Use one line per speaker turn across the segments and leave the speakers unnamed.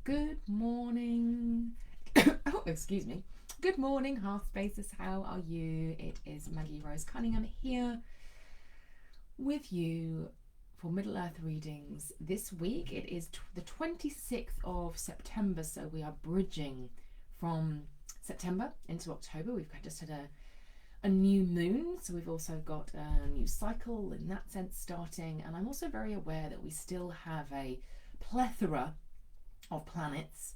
Good morning. Oh, excuse me. Good morning, Hearth Spaces. How are you? It is Maggie Rose Cunningham here with you for Middle Earth readings this week. It is the 26th of September, so we are bridging from September into October. We've just had a new moon, so we've also got a new cycle in that sense starting, and I'm also very aware that we still have a plethora of planets,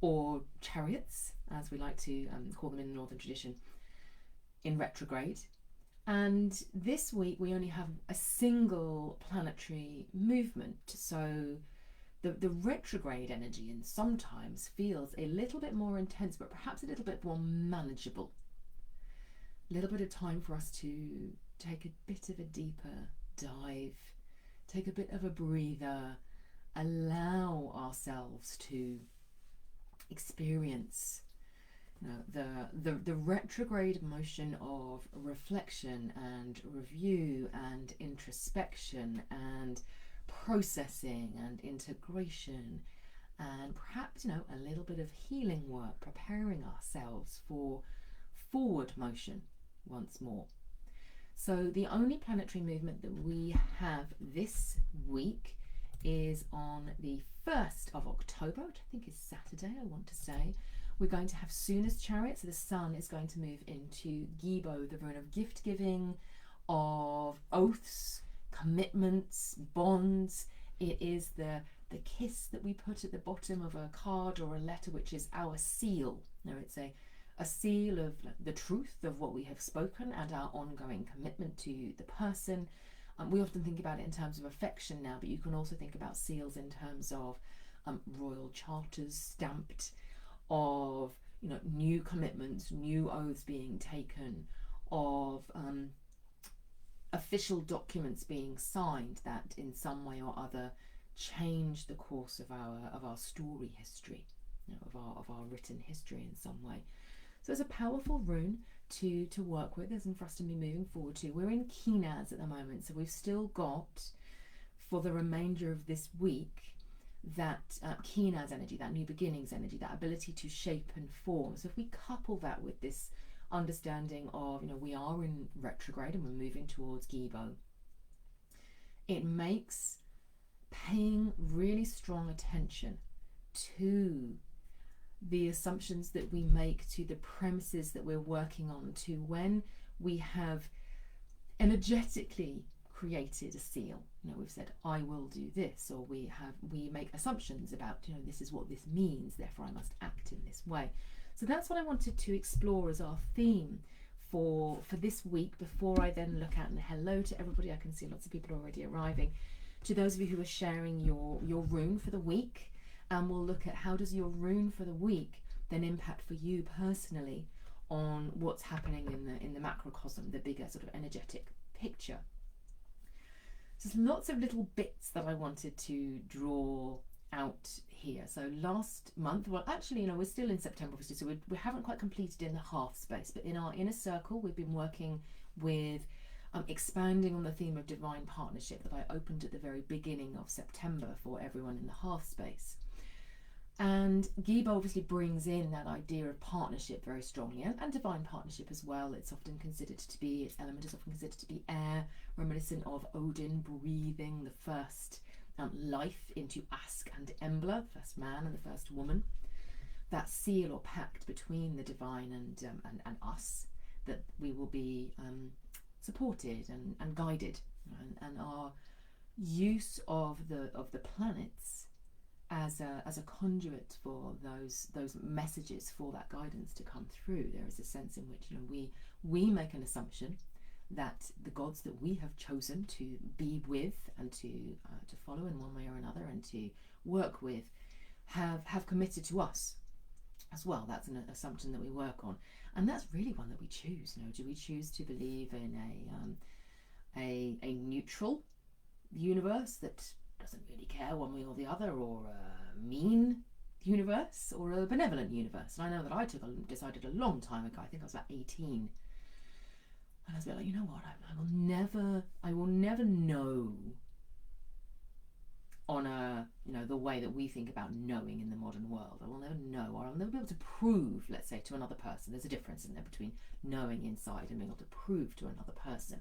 or chariots as we like to call them in the northern tradition, in retrograde. And this week we only have a single planetary movement, so the retrograde energy and sometimes feels a little bit more intense, but perhaps a little bit more manageable. A little bit of time for us to take a bit of a deeper dive, take a bit of a breather, allow ourselves to experience the retrograde motion of reflection and review and introspection and processing and integration, and perhaps a little bit of healing work, preparing ourselves for forward motion once more. So the only planetary movement that we have this week is on the 1st of October, which I think is Saturday, I want to say. We're going to have Sunna's Chariot, so the sun is going to move into Gebo, the rune of gift giving, of oaths, commitments, bonds. It is the kiss that we put at the bottom of a card or a letter, which is our seal. Now it's a seal of the truth of what we have spoken and our ongoing commitment to the person. We often think about it in terms of affection now, but you can also think about seals in terms of royal charters stamped, of new commitments, new oaths being taken, of official documents being signed that in some way or other change the course of our story history, of our written history in some way. So it's a powerful rune to work with and for us to be moving forward to. We're in Kenaz at the moment, so we've still got, for the remainder of this week, that Kenaz energy, that new beginnings energy, that ability to shape and form. So if we couple that with this understanding of, we are in retrograde and we're moving towards Gebo, it makes paying really strong attention to the assumptions that we make, to the premises that we're working on, to when we have energetically created a seal. We've said, I will do this, or we make assumptions about, this is what this means, therefore I must act in this way. So that's what I wanted to explore as our theme for this week, before I then look out and hello to everybody. I can see lots of people already arriving. To those of you who are sharing your rune for the week, and we'll look at how does your rune for the week then impact for you personally on what's happening in the macrocosm, the bigger sort of energetic picture. So there's lots of little bits that I wanted to draw out here. So last month, well actually we're still in September obviously, so we haven't quite completed in the Hearth space, but in our inner circle we've been working with expanding on the theme of divine partnership that I opened at the very beginning of September for everyone in the Hearth space. And Gebo obviously brings in that idea of partnership very strongly, and divine partnership as well. It's often considered to be, its element is often considered to be air, reminiscent of Odin breathing the first life into Ask and Embla, the first man and the first woman. That seal or pact between the divine and us, that we will be supported and guided, and our use of the planets as a conduit for those messages, for that guidance to come through. There is a sense in which we make an assumption that the gods that we have chosen to be with and to follow in one way or another and to work with have committed to us as well. That's an assumption that we work on, and that's really one that we choose. Do we choose to believe in a neutral universe that doesn't really care one way or the other, or a mean universe, or a benevolent universe? And I know that I decided a long time ago, I think I was about 18, and I was a bit like, I will never know on a, the way that we think about knowing in the modern world. I will never know, or I'll never be able to prove, let's say, to another person. There's a difference, isn't there, between knowing inside and being able to prove to another person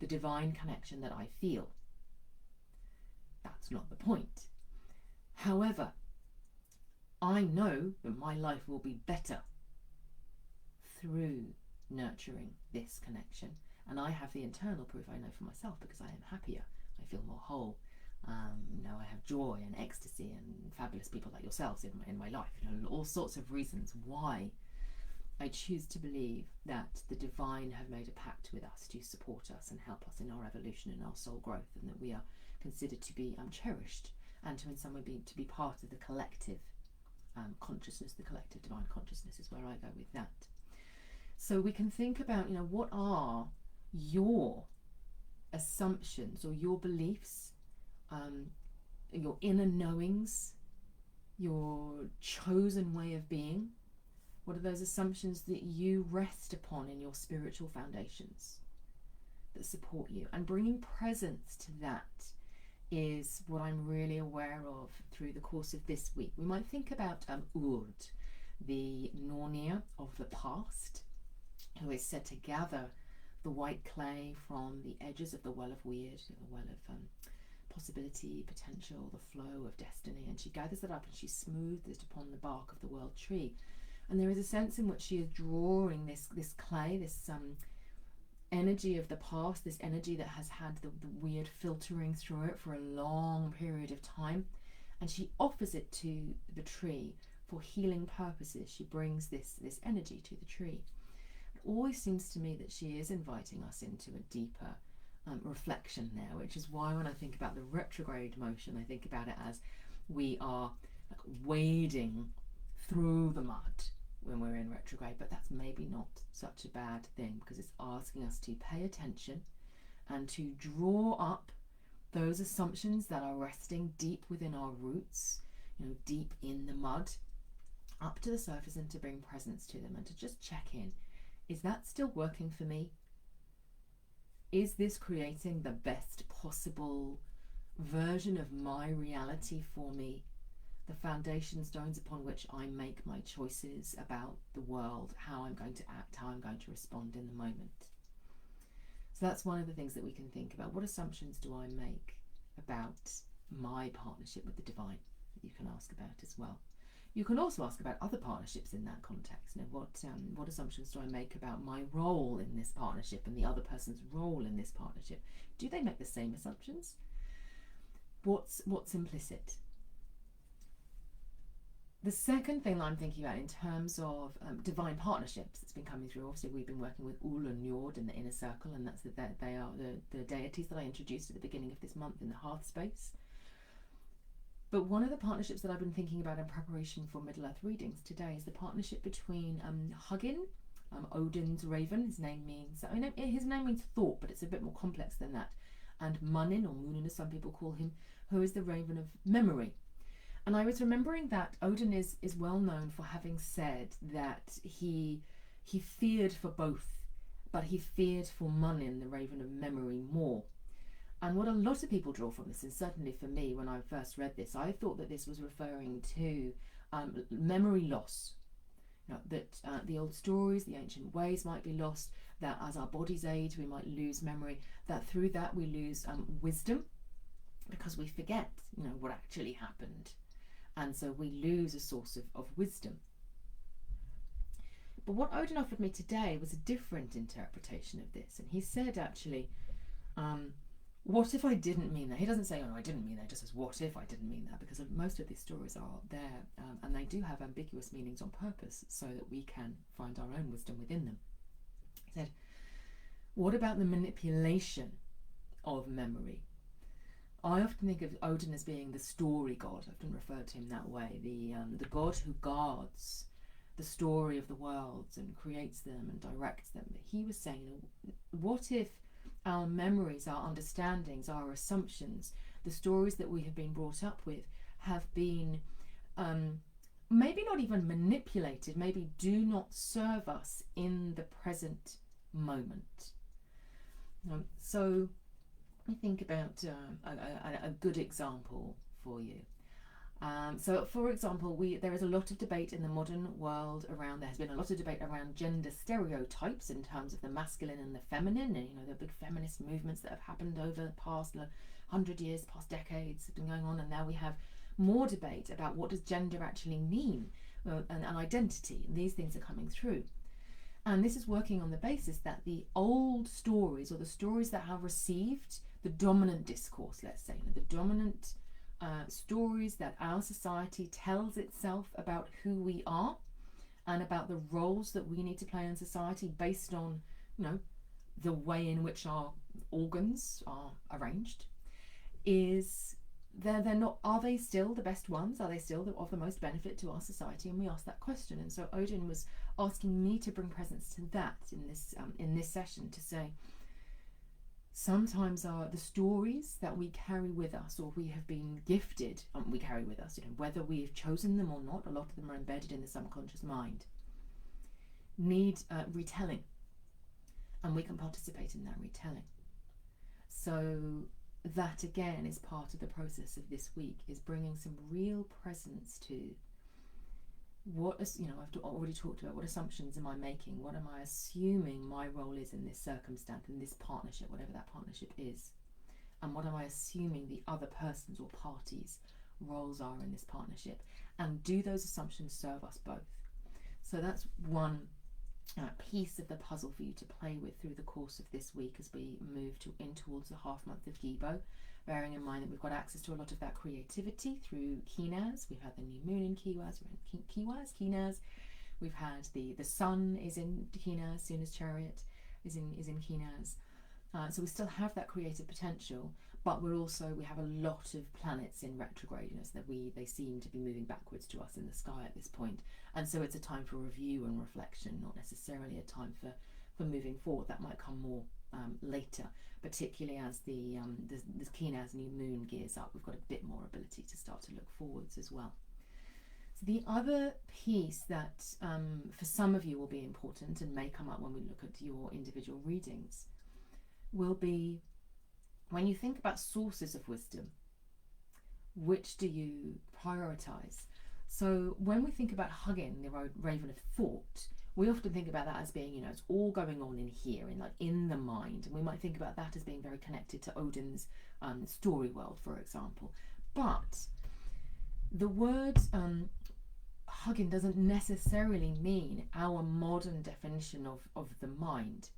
the divine connection that I feel. That's not the point. However, I know that my life will be better through nurturing this connection, and I have the internal proof. I know for myself, because I am happier, I feel more whole. I have joy and ecstasy and fabulous people like yourselves in my life. All sorts of reasons why I choose to believe that the divine have made a pact with us to support us and help us in our evolution and our soul growth, and that we are considered to be cherished, and to in some way to be part of the collective consciousness. The collective divine consciousness is where I go with that. So we can think about, what are your assumptions or your beliefs, your inner knowings, your chosen way of being. What are those assumptions that you rest upon in your spiritual foundations that support you? And bringing presence to that is what I'm really aware of through the course of this week. We might think about Urd, the Nornir of the past, who is said to gather the white clay from the edges of the well of weird, the well of possibility, potential, the flow of destiny, and she gathers it up and she smooths it upon the bark of the world tree. And there is a sense in which she is drawing this clay, this energy of the past, this energy that has had the weird filtering through it for a long period of time, and she offers it to the tree for healing purposes. She brings this energy to the tree. It always seems to me that she is inviting us into a deeper reflection there, which is why when I think about the retrograde motion, I think about it as we are like wading through the mud when we're in retrograde, but that's maybe not such a bad thing, because it's asking us to pay attention and to draw up those assumptions that are resting deep within our roots, deep in the mud, up to the surface, and to bring presence to them and to just check in. Is that still working for me? Is this creating the best possible version of my reality for me? The foundation stones upon which I make my choices about the world, how I'm going to act, how I'm going to respond in the moment. So that's one of the things that we can think about. What assumptions do I make about my partnership with the divine? That you can ask about as well. You can also ask about other partnerships in that context. What assumptions do I make about my role in this partnership and the other person's role in this partnership? Do they make the same assumptions? What's implicit? The second thing that I'm thinking about in terms of divine partnerships that's been coming through, obviously we've been working with Ul and Njord in the inner circle, and that's they are the deities that I introduced at the beginning of this month in the hearth space. But one of the partnerships that I've been thinking about in preparation for Middle Earth readings today is the partnership between Hugin, Odin's raven. His name means thought, but it's a bit more complex than that. And Munin, or Munin as some people call him, who is the raven of memory. And I was remembering that Odin is well known for having said that he feared for both, but he feared for Munin, the raven of memory, more. And what a lot of people draw from this, and certainly for me when I first read this, I thought that this was referring to memory loss. That the old stories, the ancient ways might be lost, that as our bodies age we might lose memory, that through that we lose wisdom, because we forget what actually happened, and so we lose a source of wisdom. But what Odin offered me today was a different interpretation of this, and he said actually, what if I didn't mean that? He doesn't say, oh, no, I didn't mean that. He just says, what if I didn't mean that? Because most of these stories are there, and they do have ambiguous meanings on purpose so that we can find our own wisdom within them. He said, what about the manipulation of memory? I often think of Odin as being the story god. I often refer to him that way, the god who guards the story of the worlds and creates them and directs them. But he was saying, what if our memories, our understandings, our assumptions, the stories that we have been brought up with have been maybe not even manipulated, maybe do not serve us in the present moment. So me think about a good example for you. So, for example, there is a lot of debate in the modern world around. There has been a lot of debate around gender stereotypes in terms of the masculine and the feminine, and the big feminist movements that have happened over the past 100 years, past decades, have been going on, and now we have more debate about what does gender actually mean, and identity, and these things are coming through. And this is working on the basis that the old stories, or the stories that have received the dominant discourse, let's say, the dominant stories that our society tells itself about who we are and about the roles that we need to play in society based on, the way in which our organs are arranged, is they're not. Are they still the best ones? Are they still of the most benefit to our society? And we ask that question. And so Odin was asking me to bring presence to that in this session, to say, sometimes the stories that we carry with us, or we have been gifted, we carry with us, whether we have chosen them or not, a lot of them are embedded in the subconscious mind, need retelling, and we can participate in that retelling. So that again is part of the process of this week, is bringing some real presence to what is, I've already talked about what assumptions am I making, what am I assuming my role is in this circumstance, in this partnership, whatever that partnership is, and what am I assuming the other person's or parties' roles are in this partnership, and do those assumptions serve us both? So that's one piece of the puzzle for you to play with through the course of this week as we move in towards the half month of Gebo, bearing in mind that we've got access to a lot of that creativity through Kenaz. We've had the new moon in Kenaz. We've had the sun is in Kenaz, soon as Chariot is in Kenaz. So we still have that creative potential, but we have a lot of planets in retrograde, so that they seem to be moving backwards to us in the sky at this point. And so it's a time for review and reflection, not necessarily a time for moving forward. That might come more later, particularly as the Kenaz new moon gears up. We've got a bit more ability to start to look forwards as well. So the other piece that for some of you will be important and may come up when we look at your individual readings will be, when you think about sources of wisdom, which do you prioritize? So when we think about hugging the raven of thought, we often think about that as being, it's all going on in here, in the mind. And we might think about that as being very connected to Odin's story world, for example. But the word hugging doesn't necessarily mean our modern definition of the mind.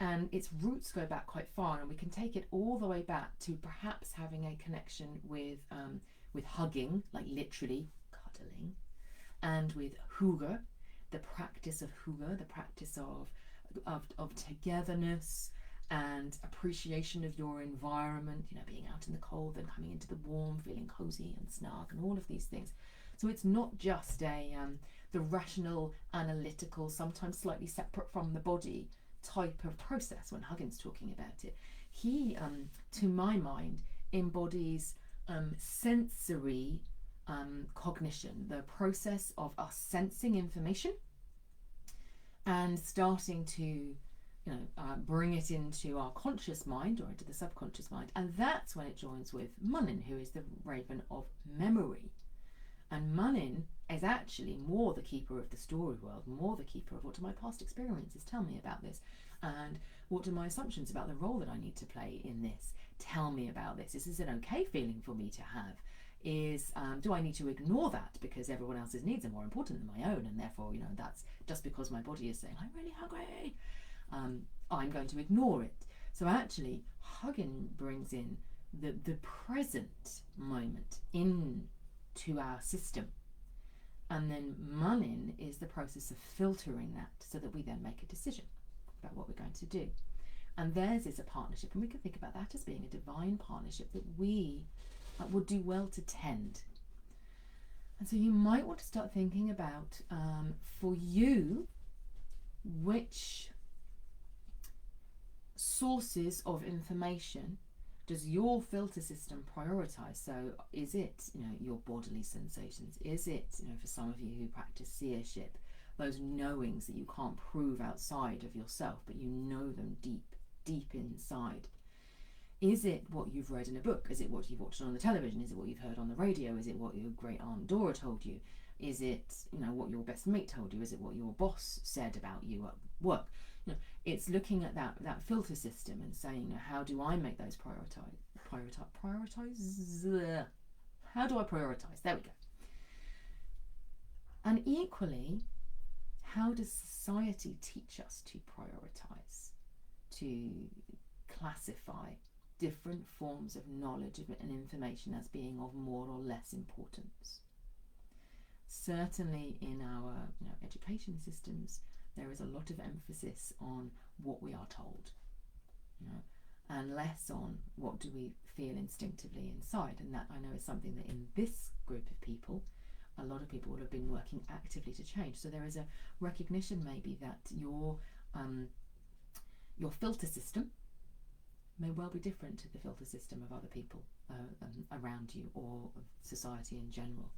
And its roots go back quite far, and we can take it all the way back to perhaps having a connection with hugging, like literally cuddling, and with hygge, the practice of hygge, the practice of togetherness and appreciation of your environment, being out in the cold and coming into the warm, feeling cozy and snug, and all of these things. So it's not just the rational, analytical, sometimes slightly separate from the body type of process when Huggins talking about it. He, to my mind, embodies sensory cognition, the process of us sensing information and starting to bring it into our conscious mind or into the subconscious mind. And that's when it joins with Munin, who is the raven of memory. And Munin is actually more the keeper of the story world, more the keeper of what do my past experiences tell me about this, and what are my assumptions about the role that I need to play in this? Tell me about this. Is this an okay feeling for me to have? Do I need to ignore that because everyone else's needs are more important than my own, and therefore, that's just because my body is saying, I'm really hungry, I'm going to ignore it. So actually, hugging brings in the present moment into our system. And then Munin is the process of filtering that so that we then make a decision about what we're going to do. And theirs is a partnership, and we can think about that as being a divine partnership that we would do well to tend. And so you might want to start thinking about, for you, which sources of information does your filter system prioritize? So is it, your bodily sensations? Is it, for some of you who practice seership, those knowings that you can't prove outside of yourself, but you know them deep inside? Is it what you've read in a book? Is it what you've watched on the television? Is it what you've heard on the radio? Is it what your great aunt Dora told you? Is it, what your best mate told you? Is it what your boss said about you at work? It's looking at that filter system and saying, how do I make those prioritize? How do I prioritize? There we go. And equally, how does society teach us to prioritize, to classify different forms of knowledge and information as being of more or less importance? Certainly in our education systems, there is a lot of emphasis on what we are told, and less on what do we feel instinctively inside. And that, I know, is something that in this group of people, a lot of people will have been working actively to change. So there is a recognition maybe that your filter system may well be different to the filter system of other people around you, or of society in general.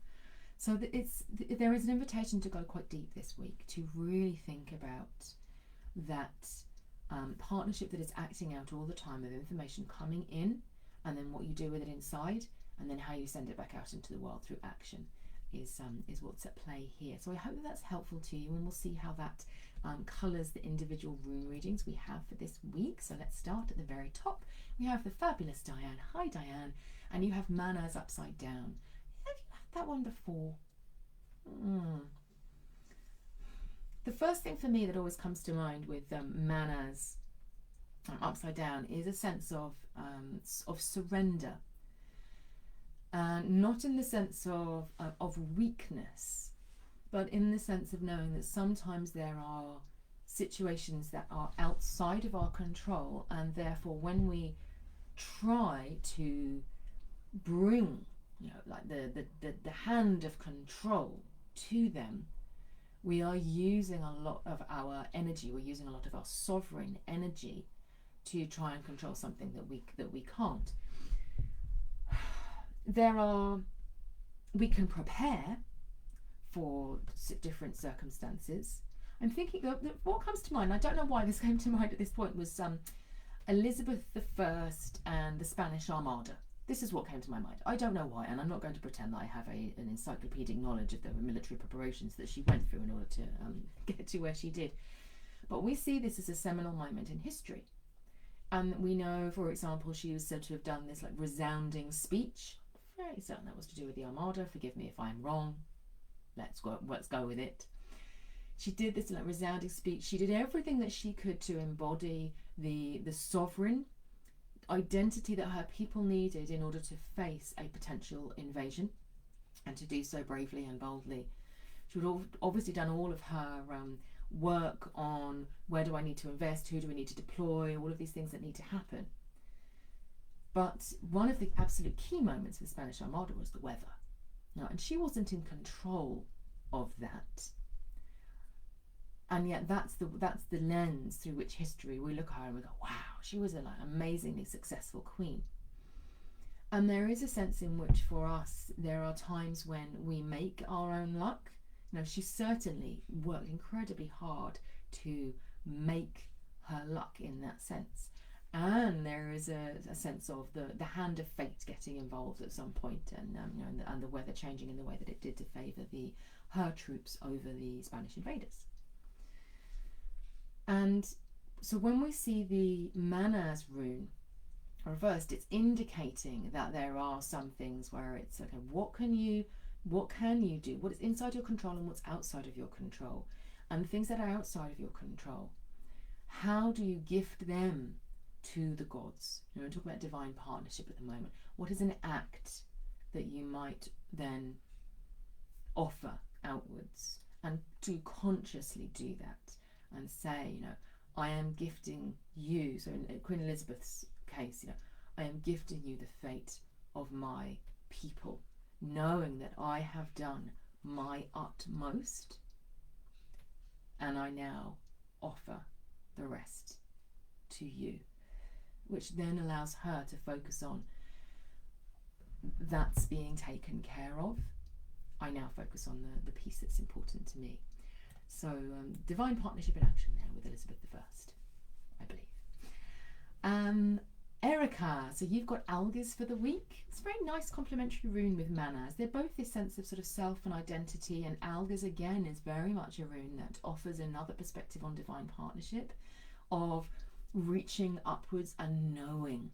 So there is an invitation to go quite deep this week, to really think about that partnership that is acting out all the time, of information coming in, and then what you do with it inside, and then how you send it back out into the world through action is what's at play here. So I hope that that's helpful to you, and we'll see how that colours the individual rune readings we have for this week. So let's start at the very top. We have the fabulous Diane. Hi Diane. And you have Manners upside down. Have you had that one before? The first thing for me that always comes to mind with Manners upside down is a sense of surrender. Not in the sense of weakness, but in the sense of knowing that sometimes there are situations that are outside of our control, and therefore when we try to bring like the hand of control to them, we are using a lot of our energy, we're using a lot of our sovereign energy to try and control something that we can't. We can prepare for different circumstances. I'm thinking that what comes to mind, I don't know why this came to mind at this point, was Elizabeth I and the Spanish Armada. This is what came to my mind. I don't know why, and I'm not going to pretend that I have an encyclopedic knowledge of the military preparations that she went through in order to get to where she did. But we see this as a seminal moment in history. And we know, for example, she was said to have done this resounding speech. Very certain that was to do with the Armada. Forgive me if I'm wrong. Let's go with it. She did this resounding speech. She did everything that she could to embody the sovereign identity that her people needed in order to face a potential invasion, and to do so bravely and boldly. She would have obviously done all of her work on where do I need to invest, who do we need to deploy, all of these things that need to happen. But one of the absolute key moments of the Spanish Armada was the weather. And she wasn't in control of that. And yet that's the lens through which history, we look at her and we go, wow, she was an amazingly successful queen. And there is a sense in which for us there are times when we make our own luck. She certainly worked incredibly hard to make her luck in that sense. And there is a sense of the hand of fate getting involved at some point, and the weather changing in the way that it did to favour her troops over the Spanish invaders. And so when we see the Manners rune reversed, it's indicating that there are some things where it's okay, what can you do, what is inside your control and what's outside of your control, and things that are outside of your control, how do you gift them to the gods? We're talking about divine partnership at the moment. What is an act that you might then offer outwards, and to consciously do that and say, I am gifting you. So in Queen Elizabeth's case, I am gifting you the fate of my people, knowing that I have done my utmost, and I now offer the rest to you, which then allows her to focus on that's being taken care of. I now focus on the piece that's important to me. So divine partnership in action there with Elizabeth I, I believe. Erica, so you've got Algas for the week. It's a very nice complementary rune with Manas. They're both this sense of sort of self and identity, and Algas again is very much a rune that offers another perspective on divine partnership, of reaching upwards and knowing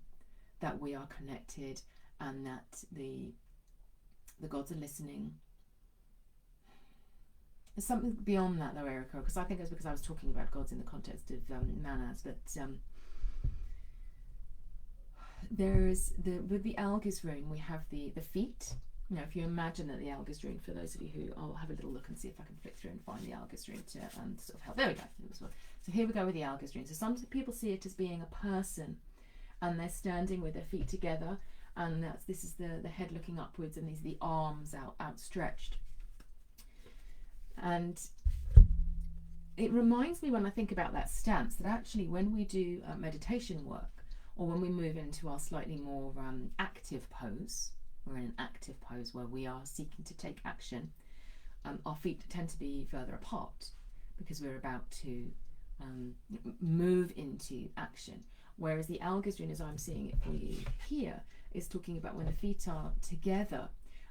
that we are connected and that the gods are listening. There's something beyond that though, Erica, because I think it's because I was talking about gods in the context of Manas, but there's with the Algas rune we have the feet. You know, if you imagine that the Algas rune, for those of you who, I'll have a little look and see if I can flick through and find the Algas rune to sort of help. There we go. So here we go with the Algas rune. So some people see it as being a person, and they're standing with their feet together, and this is the head looking upwards, and these are the arms outstretched. And it reminds me, when I think about that stance, that actually when we do meditation work, or when we move into our slightly more active pose, we're in an active pose where we are seeking to take action, our feet tend to be further apart because we're about to move into action. Whereas the Algas rune, as I'm seeing it for you here, is talking about when the feet are together.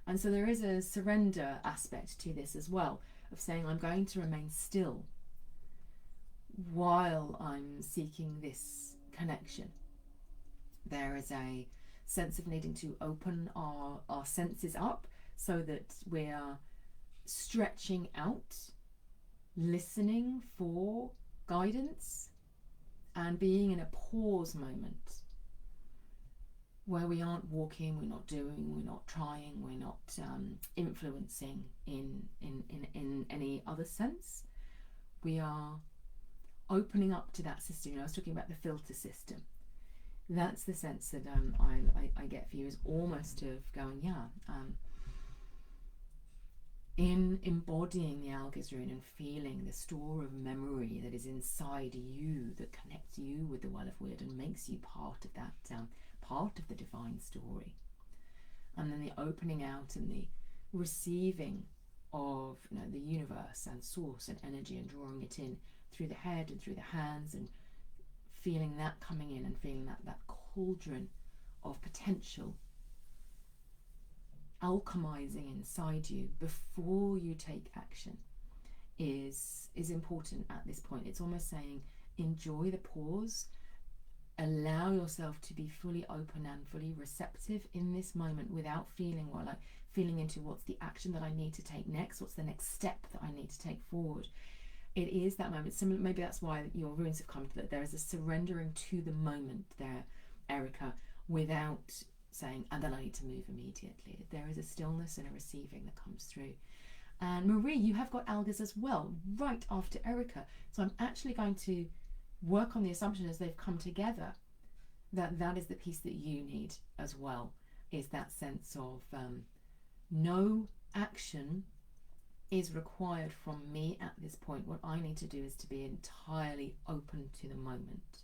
And so there is a surrender aspect to this as well, of saying I'm going to remain still while I'm seeking this connection. There is a sense of needing to open our senses up so that we are stretching out, listening for guidance, and being in a pause moment where we aren't walking, we're not doing, we're not trying, we're not influencing in any other sense. We are opening up to that system. You know, I was talking about the filter system. That's the sense that I get for you, is almost of going, in embodying the Algas rune and feeling the store of memory that is inside you, that connects you with the Well of Weird and makes you part of that, part of the divine story. And then the opening out and the receiving of, you know, the universe and source and energy, and drawing it in through the head and through the hands, and feeling that coming in, and feeling that cauldron of potential alchemizing inside you before you take action is important at this point. It's almost saying, enjoy the pause, allow yourself to be fully open and fully receptive in this moment, without feeling feeling into what's the action that I need to take next, what's the next step that I need to take forward. It is that moment. Similar, maybe that's why your runes have come to that. There is a surrendering to the moment there, Erica, without saying, and then I need to move immediately. There is a stillness and a receiving that comes through. And Marie, you have got Algas as well, right after Erica. So I'm actually going to work on the assumption, as they've come together, that is the piece that you need as well, is that sense of no action is required from me at this point. What I need to do is to be entirely open to the moment.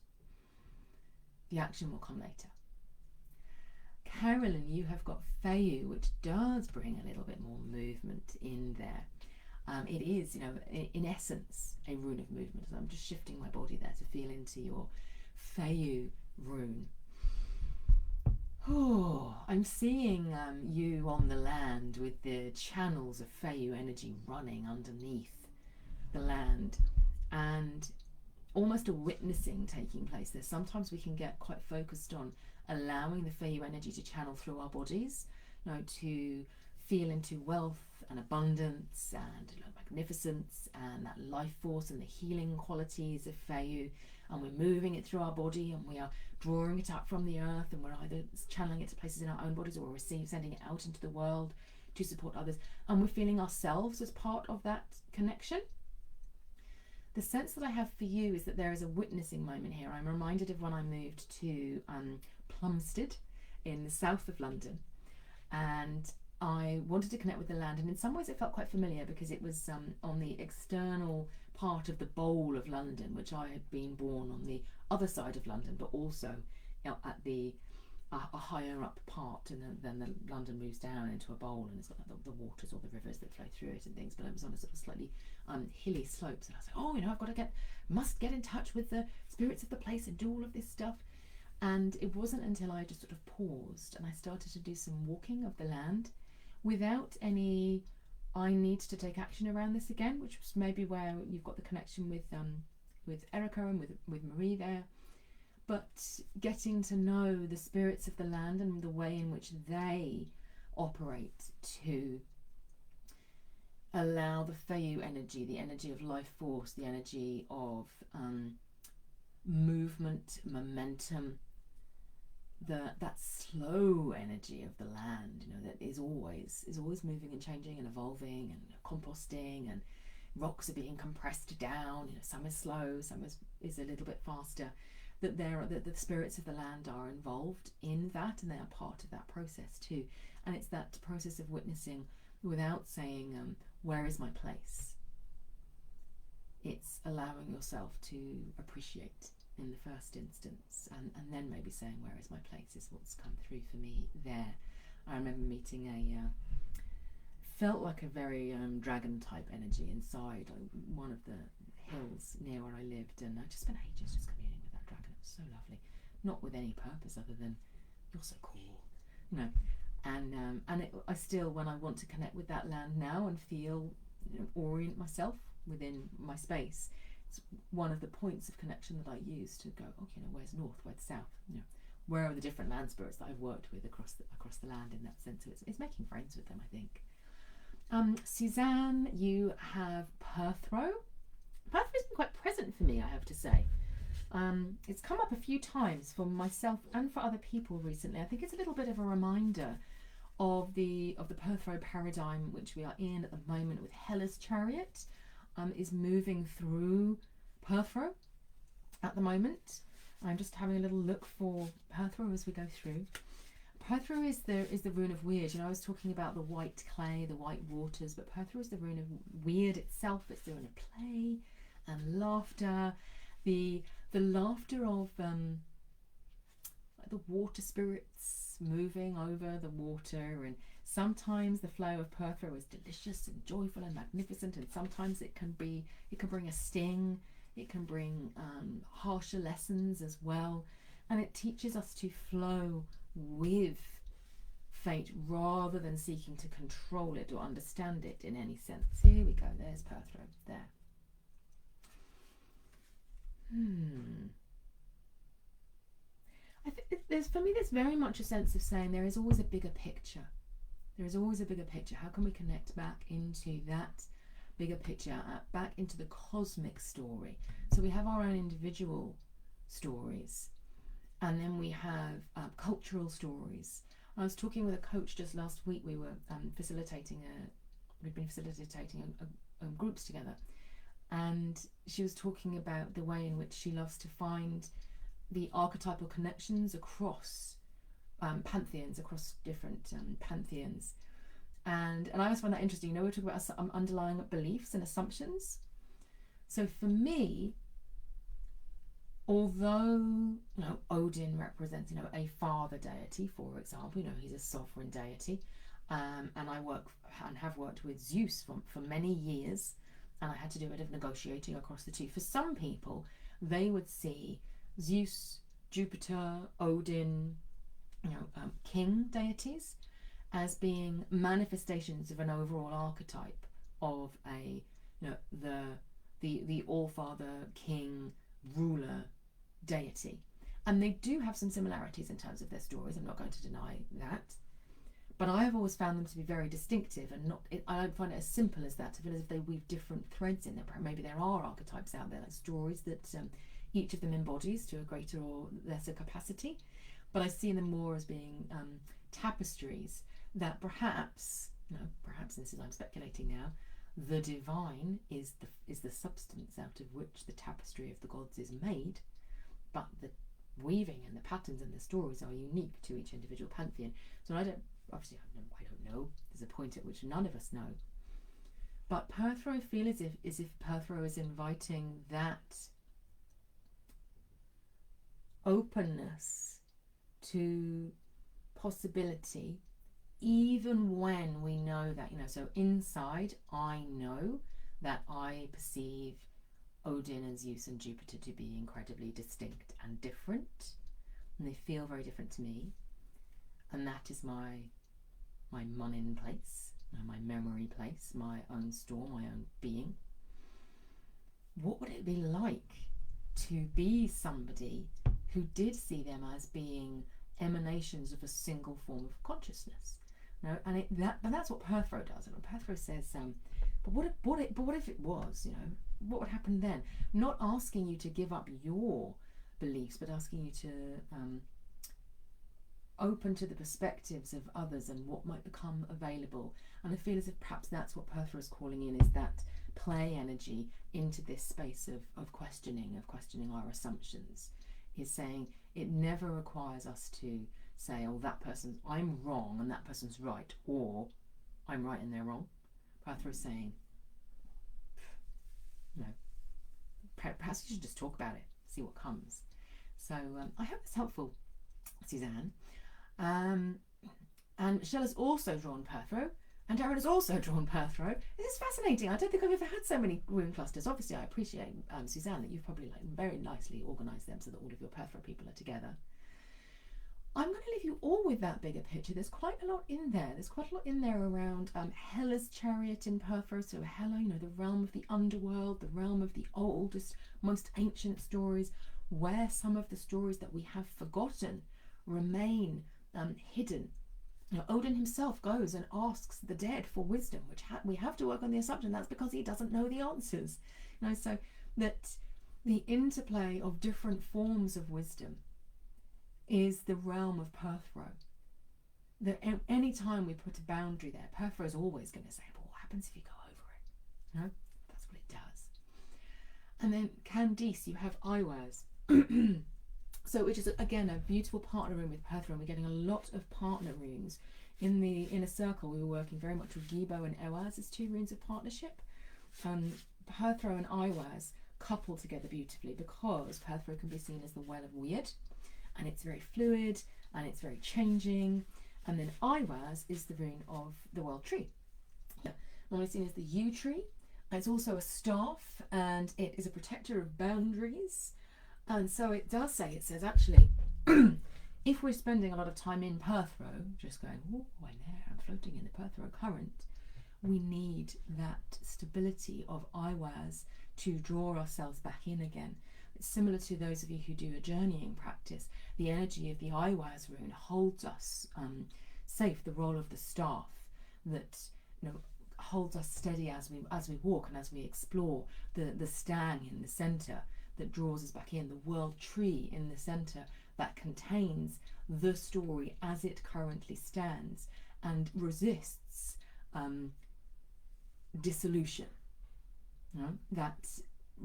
The action will come later. Carolyn, you have got Feyu, which does bring a little bit more movement in there. It is, you know, in essence, a rune of movement. So I'm just shifting my body there to feel into your Feyu rune. Oh, I'm seeing you on the land with the channels of Feyu energy running underneath the land, and almost a witnessing taking place there. Sometimes we can get quite focused on allowing the Feyu energy to channel through our bodies, you know, to feel into wealth and abundance and, you know, magnificence and that life force and the healing qualities of Feyu, and we're moving it through our body, and we are drawing it up from the earth, and we're either channeling it to places in our own bodies, or sending it out into the world to support others, and we're feeling ourselves as part of that connection. The sense that I have for you is that there is a witnessing moment here. I'm reminded of when I moved to Plumstead in the south of London, and I wanted to connect with the land, and in some ways it felt quite familiar because it was on the external part of the bowl of London, which I had been born on the other side of London, but also, you know, at the a higher up part, and then the London moves down into a bowl, and it's got like the waters or the rivers that flow through it and things, but it was on a sort of slightly hilly slopes, and I was like, oh, you know, must get in touch with the spirits of the place and do all of this stuff. And it wasn't until I just sort of paused and I started to do some walking of the land without any I need to take action around this again, which was maybe where you've got the connection with Erica and with Marie there. But getting to know the spirits of the land and the way in which they operate to allow the Feu energy, the energy of life force, the energy of movement, momentum, that slow energy of the land, that is always moving and changing and evolving and composting, and rocks are being compressed down. Some is slow, some is a little bit faster. That the spirits of the land are involved in that, and they are part of that process too. And it's that process of witnessing without saying, where is my place? It's allowing yourself to appreciate in the first instance, and then maybe saying, where is my place, is what's come through for me there. I remember meeting felt like a very dragon type energy inside one of the hills near where I lived, and I just spent ages just communing with that dragon. It was so lovely, not with any purpose other than, you're so cool, and I still, when I want to connect with that land now and feel, orient myself within my space, it's one of the points of connection that I use to go, okay, where's north, where's south, where are the different land spirits that I've worked with across the land in that sense. So it's making friends with them, I think. Suzanne, you have Perthro. Perthro's been quite present for me, I have to say. It's come up a few times for myself and for other people recently. I think it's a little bit of a reminder of the Perthro paradigm which we are in at the moment, with Hela's Chariot is moving through Perthro at the moment. I'm just having a little look for Perthro as we go through. Perthro is the rune of weird. I was talking about the white clay, the white waters, but Perthro is the rune of weird itself. It's the rune of play and laughter. The laughter of the water spirits moving over the water, and sometimes the flow of Perthro is delicious and joyful and magnificent, and sometimes it can bring a sting. It can bring harsher lessons as well, and it teaches us to flow with fate rather than seeking to control it or understand it in any sense. Here we go. There's Perthro there. For me, there's very much a sense of saying there is always a bigger picture. There is always a bigger picture. How can we connect back into that bigger picture, back into the cosmic story? So we have our own individual stories, and then we have cultural stories. I was talking with a coach just last week. We were we'd been facilitating groups together, and she was talking about the way in which she loves to find the archetypal connections across pantheons, across different pantheons. And I always find that interesting. We're talking about underlying beliefs and assumptions. So for me, although Odin represents a father deity, for example, he's a sovereign deity, and I have worked with Zeus for many years, and I had to do a bit of negotiating across the two. For some people, they would see Zeus, Jupiter, Odin, king deities as being manifestations of an overall archetype of the all-father, king, ruler deity. And they do have some similarities in terms of their stories, I'm not going to deny that. But I have always found them to be very distinctive, and I don't find it as simple as that, to feel as if they weave different threads in there. Maybe there are archetypes out there, like stories that each of them embodies to a greater or lesser capacity. But I see them more as being tapestries that perhaps, this is, I'm speculating now, the divine is the substance out of which the tapestry of the gods is made, but the weaving and the patterns and the stories are unique to each individual pantheon. So I don't know. There's a point at which none of us know. But Perthro, I feel as if Perthro is inviting that openness to possibility, even when we know that, so inside I know that I perceive Odin and Zeus and Jupiter to be incredibly distinct and different, and they feel very different to me, and that is my Munin place, my memory place, my own store, my own being. What would it be like to be somebody who did see them as being emanations of a single form of consciousness? And that's what Perthro does. And Perthro says, but what if it was? What would happen then? Not asking you to give up your beliefs, but asking you to open to the perspectives of others and what might become available. And I feel as if perhaps that's what Perthro is calling in, is that play energy into this space of questioning our assumptions. He's saying it never requires us to say, oh, I'm wrong and that person's right, or I'm right and they're wrong. Perthro is saying, perhaps you should just talk about it, see what comes. So I hope it's helpful, Suzanne. And Michelle has also drawn Perthro, and Darren has also drawn Perthro. This is fascinating. I don't think I've ever had so many rune clusters. Obviously, I appreciate, Suzanne, that you've probably very nicely organised them so that all of your Perthro people are together. I'm going to leave you all with that bigger picture. There's quite a lot in there. There's quite a lot in there around Hela's chariot in Perthro. So Hela, the realm of the underworld, the realm of the oldest, most ancient stories, where some of the stories that we have forgotten remain hidden. Odin himself goes and asks the dead for wisdom, which we have to work on the assumption that's because he doesn't know the answers. So that the interplay of different forms of wisdom is the realm of Perthro. That any time we put a boundary there, Perthro is always going to say, well, what happens if you go over it? That's what it does. And then Candice, you have Iwaz. So, which is again a beautiful partner rune with Perthro, and we're getting a lot of partner runes. In the inner circle, we were working very much with Gebo and Ewaz as two runes of partnership. Perthro and Iwaz couple together beautifully because Perthro can be seen as the well of weird, and it's very fluid and it's very changing. And then Iwaz is the rune of the world tree, normally seen as the yew tree. And it's also a staff, and it is a protector of boundaries. And so it says actually, if we're spending a lot of time in Perthro, just going, oh, I'm floating in the Perthro current, we need that stability of Iwaz to draw ourselves back in again. It's similar to those of you who do a journeying practice. The energy of the Iwaz rune holds us safe, the role of the staff that holds us steady as we walk and as we explore, the stang in the centre that draws us back in, the world tree in the centre that contains the story as it currently stands and resists dissolution, that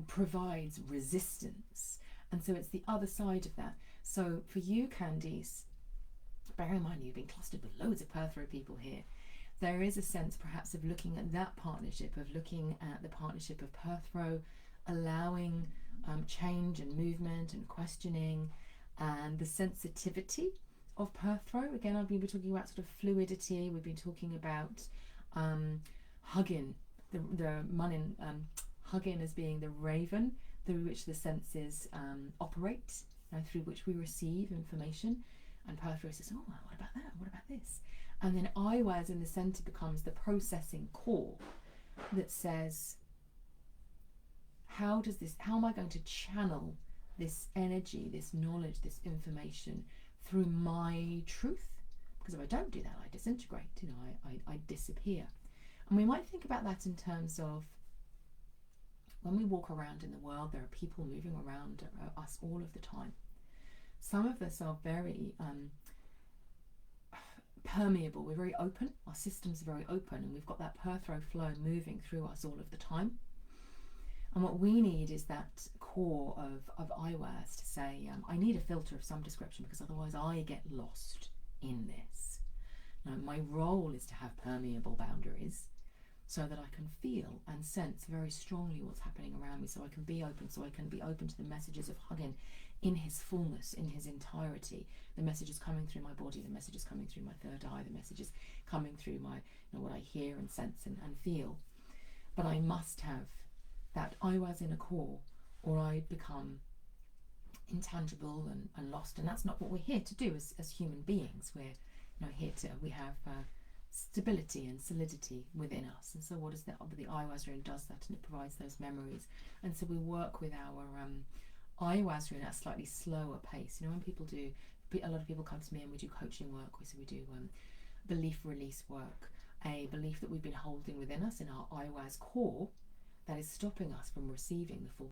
provides resistance. And so it's the other side of that. So for you, Candice, bear in mind you've been clustered with loads of Perthro people here. There is a sense perhaps of looking at that partnership, of looking at the partnership of Perthro, allowing change and movement and questioning, and the sensitivity of Perthro. Again, we've been talking about sort of fluidity. We've been talking about Hugin, the Munin, Hugin as being the raven through which the senses operate, through which we receive information. And Perthro says, oh, what about that? What about this? And then Iwaz in the centre becomes the processing core that says, how am I going to channel this energy, this knowledge, this information through my truth? Because if I don't do that, I disintegrate, I disappear. And we might think about that in terms of when we walk around in the world, there are people moving around us all of the time. Some of us are very permeable, we're very open, our systems are very open, and we've got that Perthro flow moving through us all of the time. And what we need is that core of Iwaz to say, I need a filter of some description because otherwise I get lost in this. Now, my role is to have permeable boundaries so that I can feel and sense very strongly what's happening around me, so I can be open, to the messages of Hugin in his fullness, in his entirety. The message is coming through my body, the message is coming through my third eye, the message is coming through my, what I hear and sense and feel. But I must have that Iwaz in a core, or I become intangible and lost, and that's not what we're here to do as human beings. We're here to, we have stability and solidity within us, and so what is that? The Ayahuasca rune does that, and it provides those memories. And so we work with our Ayahuasca rune at a slightly slower pace. When people do, a lot of people come to me and we do coaching work, so we do belief release work, a belief that we've been holding within us in our Ayahuasca core that is stopping us from receiving the full